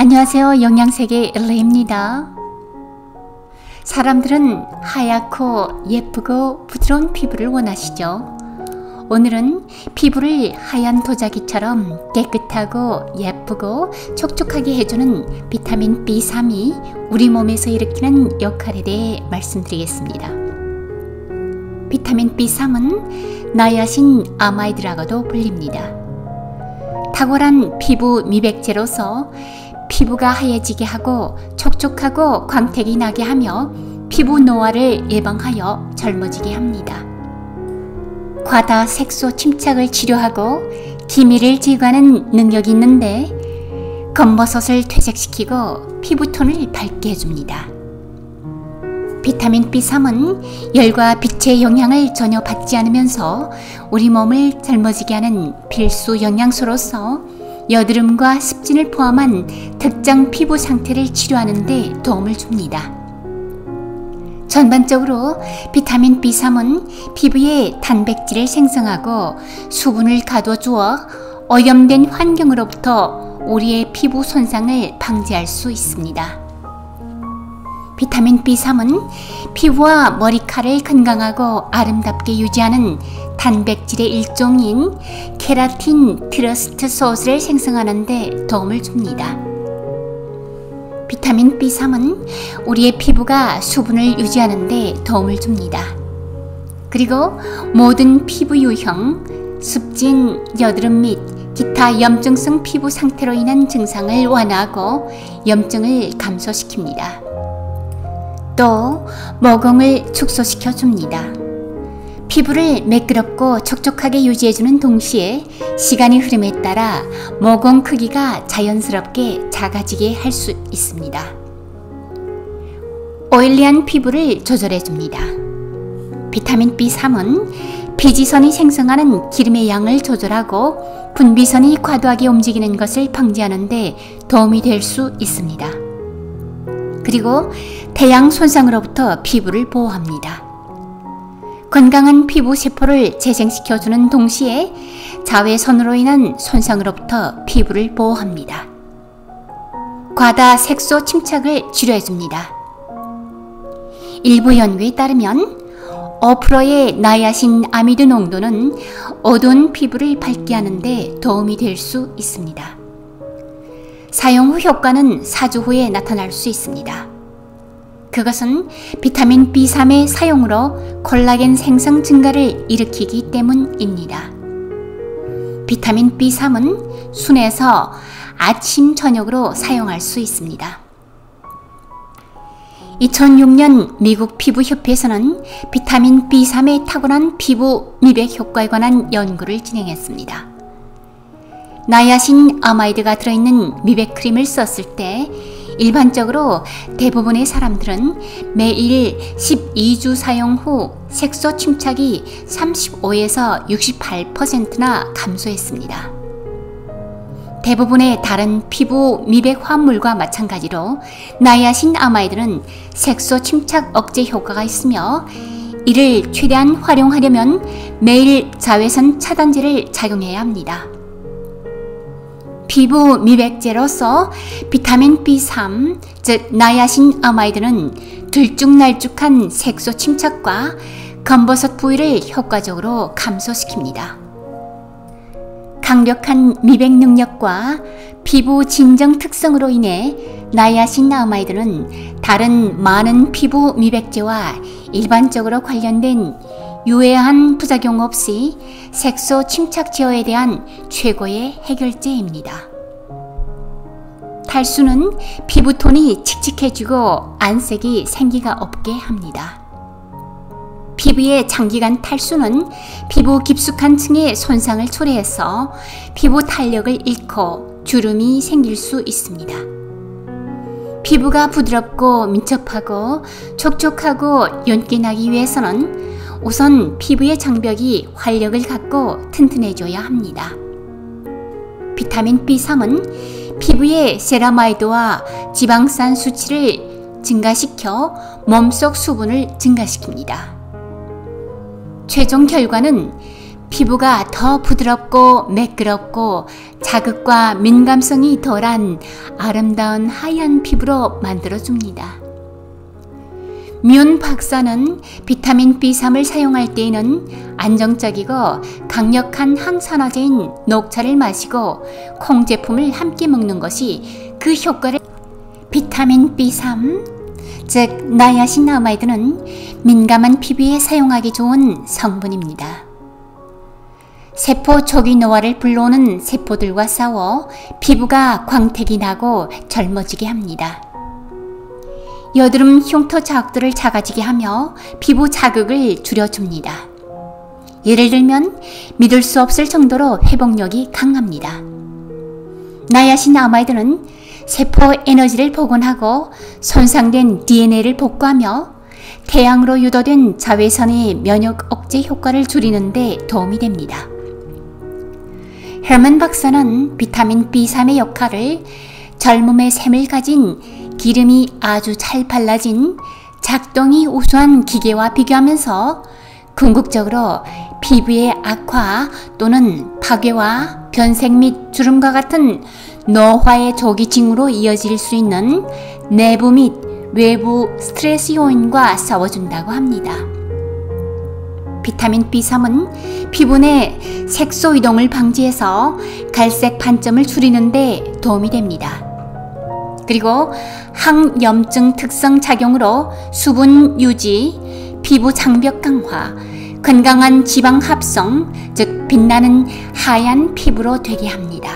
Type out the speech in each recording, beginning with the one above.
안녕하세요. 영양세계 엘레입니다. 사람들은 하얗고 예쁘고 부드러운 피부를 원하시죠. 오늘은 피부를 하얀 도자기처럼 깨끗하고 예쁘고 촉촉하게 해주는 비타민 B3이 우리 몸에서 일으키는 역할에 대해 말씀드리겠습니다. 비타민 B3은 나야신 아마이드라고도 불립니다. 탁월한 피부 미백제로서 피부가 하얘지게 하고 촉촉하고 광택이 나게 하며 피부 노화를 예방하여 젊어지게 합니다. 과다 색소 침착을 치료하고 기미를 제거하는 능력이 있는데 검버섯을 퇴색시키고 피부톤을 밝게 해줍니다. 비타민 B3은 열과 빛의 영향을 전혀 받지 않으면서 우리 몸을 젊어지게 하는 필수 영양소로서 여드름과 습진을 포함한 특정 피부 상태를 치료하는 데 도움을 줍니다. 전반적으로 비타민 B3은 피부에 단백질을 생성하고 수분을 가둬주어 오염된 환경으로부터 우리의 피부 손상을 방지할 수 있습니다. 비타민 B3은 피부와 머리카락을 건강하고 아름답게 유지하는 단백질의 일종인 케라틴 트러스트 소스를 생성하는 데 도움을 줍니다. 비타민 B3은 우리의 피부가 수분을 유지하는 데 도움을 줍니다. 그리고 모든 피부 유형, 습진, 여드름 및 기타 염증성 피부 상태로 인한 증상을 완화하고 염증을 감소시킵니다. 또 모공을 축소시켜 줍니다. 피부를 매끄럽고 촉촉하게 유지해주는 동시에 시간의 흐름에 따라 모공 크기가 자연스럽게 작아지게 할 수 있습니다. 오일리한 피부를 조절해줍니다. 비타민 B3은 피지선이 생성하는 기름의 양을 조절하고 분비선이 과도하게 움직이는 것을 방지하는 데 도움이 될 수 있습니다. 그리고 태양 손상으로부터 피부를 보호합니다. 건강한 피부 세포를 재생시켜주는 동시에 자외선으로 인한 손상으로부터 피부를 보호합니다. 과다 색소 침착을 치료해줍니다. 일부 연구에 따르면 5%의 나야신 아미드 농도는 어두운 피부를 밝게 하는 데 도움이 될 수 있습니다. 사용 후 효과는 4주 후에 나타날 수 있습니다. 그것은 비타민 B3의 사용으로 콜라겐 생성 증가를 일으키기 때문입니다. 비타민 B3은 순에서 아침, 저녁으로 사용할 수 있습니다. 2006년 미국 피부협회에서는 비타민 B3의 탁월한 피부 미백 효과에 관한 연구를 진행했습니다. 나야신 아마이드가 들어있는 미백 크림을 썼을 때 일반적으로 대부분의 사람들은 매일 12주 사용 후 색소 침착이 35에서 68%나 감소했습니다. 대부분의 다른 피부 미백 화합물과 마찬가지로 나야신 아마이드는 색소 침착 억제 효과가 있으며 이를 최대한 활용하려면 매일 자외선 차단제를 착용해야 합니다. 피부 미백제로서 비타민 B3, 즉 나야신 아마이드는 들쭉날쭉한 색소 침착과 검버섯 부위를 효과적으로 감소시킵니다. 강력한 미백 능력과 피부 진정 특성으로 인해 나야신 아마이드는 다른 많은 피부 미백제와 일반적으로 관련된 유해한 부작용 없이 색소 침착 제어에 대한 최고의 해결제입니다. 탈수는 피부톤이 칙칙해지고 안색이 생기가 없게 합니다. 피부의 장기간 탈수는 피부 깊숙한 층의 손상을 초래해서 피부 탄력을 잃고 주름이 생길 수 있습니다. 피부가 부드럽고 민첩하고 촉촉하고 윤기 나기 위해서는 우선 피부의 장벽이 활력을 갖고 튼튼해져야 합니다. 비타민 B3은 피부의 세라마이드와 지방산 수치를 증가시켜 몸속 수분을 증가시킵니다. 최종 결과는 피부가 더 부드럽고 매끄럽고 자극과 민감성이 덜한 아름다운 하얀 피부로 만들어줍니다. 뮨 박사는 비타민 B3을 사용할 때에는 안정적이고 강력한 항산화제인 녹차를 마시고 콩 제품을 함께 먹는 것이 그 효과를 비타민 B3, 즉 나야신아마이드는 민감한 피부에 사용하기 좋은 성분입니다. 세포 초기 노화를 불러오는 세포들과 싸워 피부가 광택이 나고 젊어지게 합니다. 여드름 흉터 자극들을 작아지게 하며 피부 자극을 줄여줍니다. 예를 들면 믿을 수 없을 정도로 회복력이 강합니다. 나야신아마이드는 세포 에너지를 복원하고 손상된 DNA를 복구하며 태양으로 유도된 자외선의 면역 억제 효과를 줄이는 데 도움이 됩니다. 헤먼 박사는 비타민 B3의 역할을 젊음의 샘을 가진 기름이 아주 잘 발라진 작동이 우수한 기계와 비교하면서 궁극적으로 피부의 악화 또는 파괴와 변색 및 주름과 같은 노화의 조기 징후로 이어질 수 있는 내부 및 외부 스트레스 요인과 싸워준다고 합니다. 비타민 B3은 피부 내 색소 이동을 방지해서 갈색 반점을 줄이는 데 도움이 됩니다. 그리고 항염증 특성 작용으로 수분 유지, 피부 장벽 강화, 건강한 지방 합성, 즉 빛나는 하얀 피부로 되게 합니다.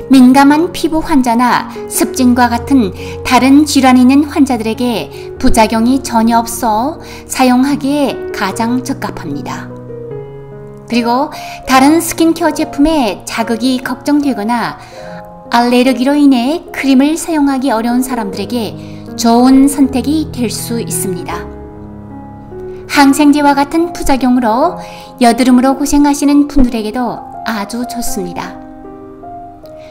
민감한 피부 환자나 습진과 같은 다른 질환이 있는 환자들에게 부작용이 전혀 없어 사용하기에 가장 적합합니다. 그리고 다른 스킨케어 제품에 자극이 걱정되거나 알레르기로 인해 크림을 사용하기 어려운 사람들에게 좋은 선택이 될 수 있습니다. 항생제와 같은 부작용으로 여드름으로 고생하시는 분들에게도 아주 좋습니다.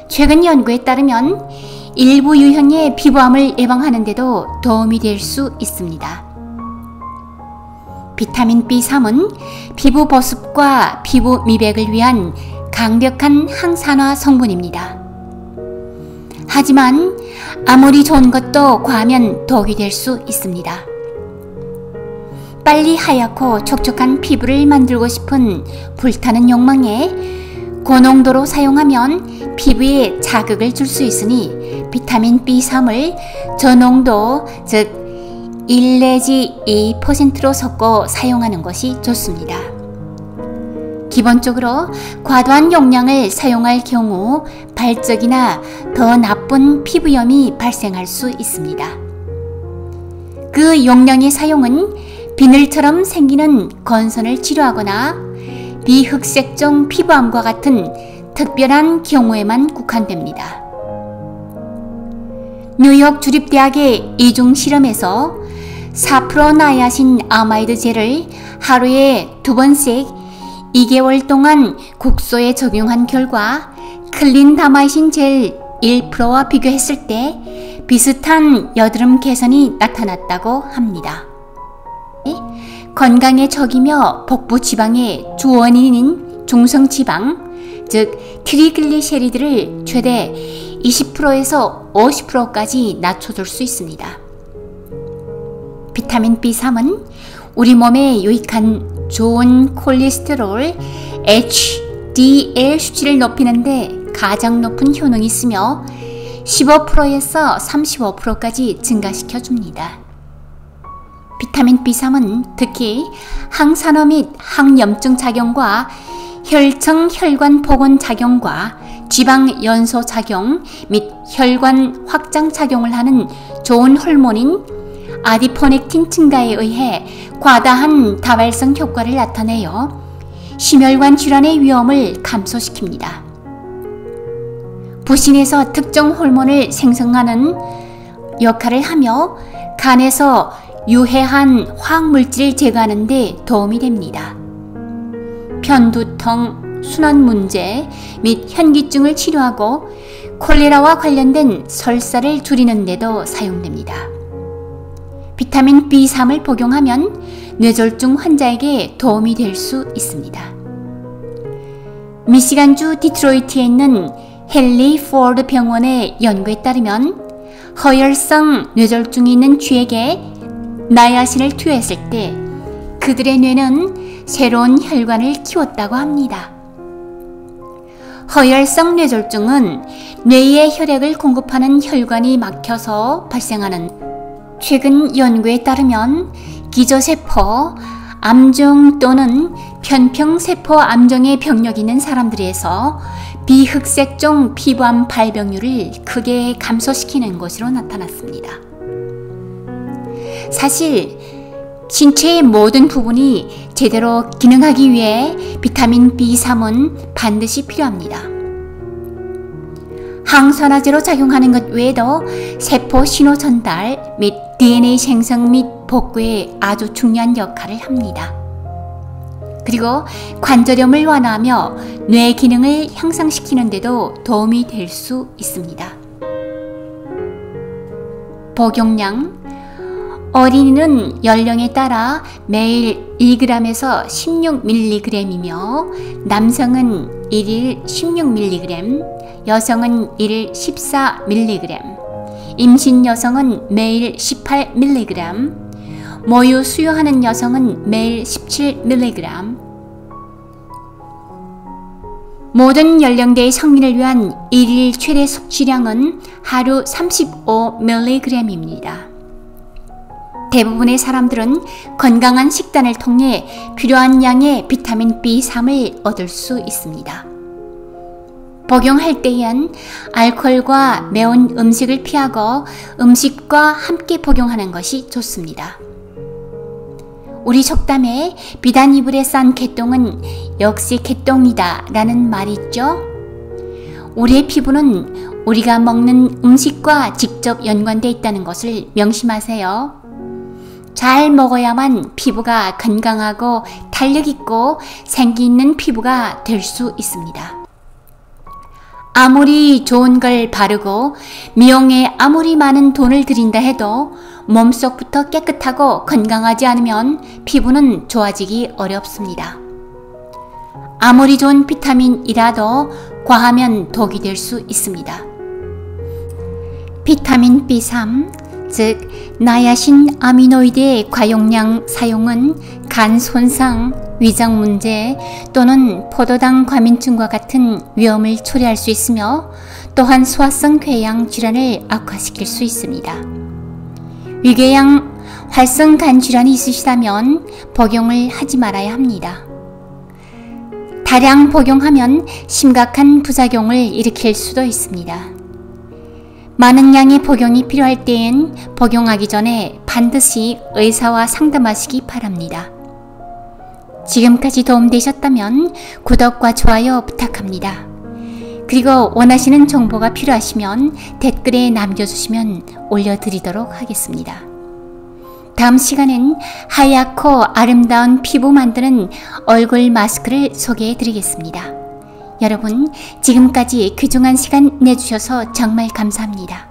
최근 연구에 따르면 일부 유형의 피부암을 예방하는 데도 도움이 될 수 있습니다. 비타민 B3은 피부 보습과 피부 미백을 위한 강력한 항산화 성분입니다. 하지만 아무리 좋은 것도 과하면 독이 될 수 있습니다. 빨리 하얗고 촉촉한 피부를 만들고 싶은 불타는 욕망에 고농도로 사용하면 피부에 자극을 줄 수 있으니 비타민 B3을 저농도, 즉 1 내지 2%로 섞어 사용하는 것이 좋습니다. 기본적으로 과도한 용량을 사용할 경우 발적이나 더 나쁜 피부염이 발생할 수 있습니다. 그 용량의 사용은 비늘처럼 생기는 건선을 치료하거나 비흑색종 피부암과 같은 특별한 경우에만 국한됩니다. 뉴욕 주립대학의 이중 실험에서 사프로나야신 아마이드 젤을 하루에 2번씩 2개월 동안 국소에 적용한 결과 클린다마이신 젤 1%와 비교했을 때 비슷한 여드름 개선이 나타났다고 합니다. 건강에 적이며 복부 지방의 주원인인 중성지방, 즉 트리글리세리드를 최대 20%에서 50%까지 낮춰줄 수 있습니다. 비타민 B3은 우리 몸에 유익한 좋은 콜레스테롤 HDL 수치를 높이는 데 가장 높은 효능이 있으며 15%에서 35%까지 증가시켜줍니다. 비타민 B3은 특히 항산화 및 항염증 작용과 혈청 혈관 복원 작용과 지방 연소 작용 및 혈관 확장 작용을 하는 좋은 호르몬인 아디포넥틴 증가에 의해 과다한 다발성 효과를 나타내어 심혈관 질환의 위험을 감소시킵니다. 부신에서 특정 호르몬을 생성하는 역할을 하며 간에서 유해한 화학물질을 제거하는 데 도움이 됩니다. 편두통, 순환 문제 및 현기증을 치료하고 콜레라와 관련된 설사를 줄이는 데도 사용됩니다. 비타민 B3을 복용하면 뇌졸중 환자에게 도움이 될 수 있습니다. 미시간주 디트로이트에 있는 헨리 포드 병원의 연구에 따르면 허혈성 뇌졸중이 있는 쥐에게 나야신을 투여했을 때 그들의 뇌는 새로운 혈관을 키웠다고 합니다. 허혈성 뇌졸중은 뇌에 혈액을 공급하는 혈관이 막혀서 발생하는, 최근 연구에 따르면 기저세포, 암종 또는 편평세포 암종의 병력이 있는 사람들에서 비흑색종 피부암 발병률을 크게 감소시키는 것으로 나타났습니다. 사실 신체의 모든 부분이 제대로 기능하기 위해 비타민 B3은 반드시 필요합니다. 항산화제로 작용하는 것 외에도 세포 신호 전달 및 DNA 생성 및 복구에 아주 중요한 역할을 합니다. 그리고 관절염을 완화하며 뇌 기능을 향상시키는 데도 도움이 될 수 있습니다. 복용량, 어린이는 연령에 따라 매일 2g에서 16mg이며 남성은 1일 16mg, 여성은 1일 14mg, 임신 여성은 매일 18mg, 모유 수유하는 여성은 매일 17mg. 모든 연령대의 성인을 위한 일일 최대 섭취량은 하루 35mg입니다. 대부분의 사람들은 건강한 식단을 통해 필요한 양의 비타민 B3을 얻을 수 있습니다. 복용할 때엔 알코올과 매운 음식을 피하고 음식과 함께 복용하는 것이 좋습니다. 우리 속담에 비단 이불에 싼 개똥은 역시 개똥이다 라는 말이 있죠. 우리의 피부는 우리가 먹는 음식과 직접 연관되어 있다는 것을 명심하세요. 잘 먹어야만 피부가 건강하고 탄력있고 생기 있는 피부가 될 수 있습니다. 아무리 좋은 걸 바르고 미용에 아무리 많은 돈을 들인다 해도 몸속부터 깨끗하고 건강하지 않으면 피부는 좋아지기 어렵습니다. 아무리 좋은 비타민이라도 과하면 독이 될 수 있습니다. 비타민 B3, 즉 나야신 아미노이드의 과용량 사용은 간 손상, 위장 문제 또는 포도당 과민증과 같은 위험을 초래할 수 있으며 또한 소화성 궤양 질환을 악화시킬 수 있습니다. 위궤양 활성 간 질환이 있으시다면 복용을 하지 말아야 합니다. 다량 복용하면 심각한 부작용을 일으킬 수도 있습니다. 많은 양의 복용이 필요할 때엔 복용하기 전에 반드시 의사와 상담하시기 바랍니다. 지금까지 도움되셨다면 구독과 좋아요 부탁합니다. 그리고 원하시는 정보가 필요하시면 댓글에 남겨주시면 올려드리도록 하겠습니다. 다음 시간엔 하얗고 아름다운 피부 만드는 얼굴 마스크를 소개해 드리겠습니다. 여러분, 지금까지 귀중한 시간 내주셔서 정말 감사합니다.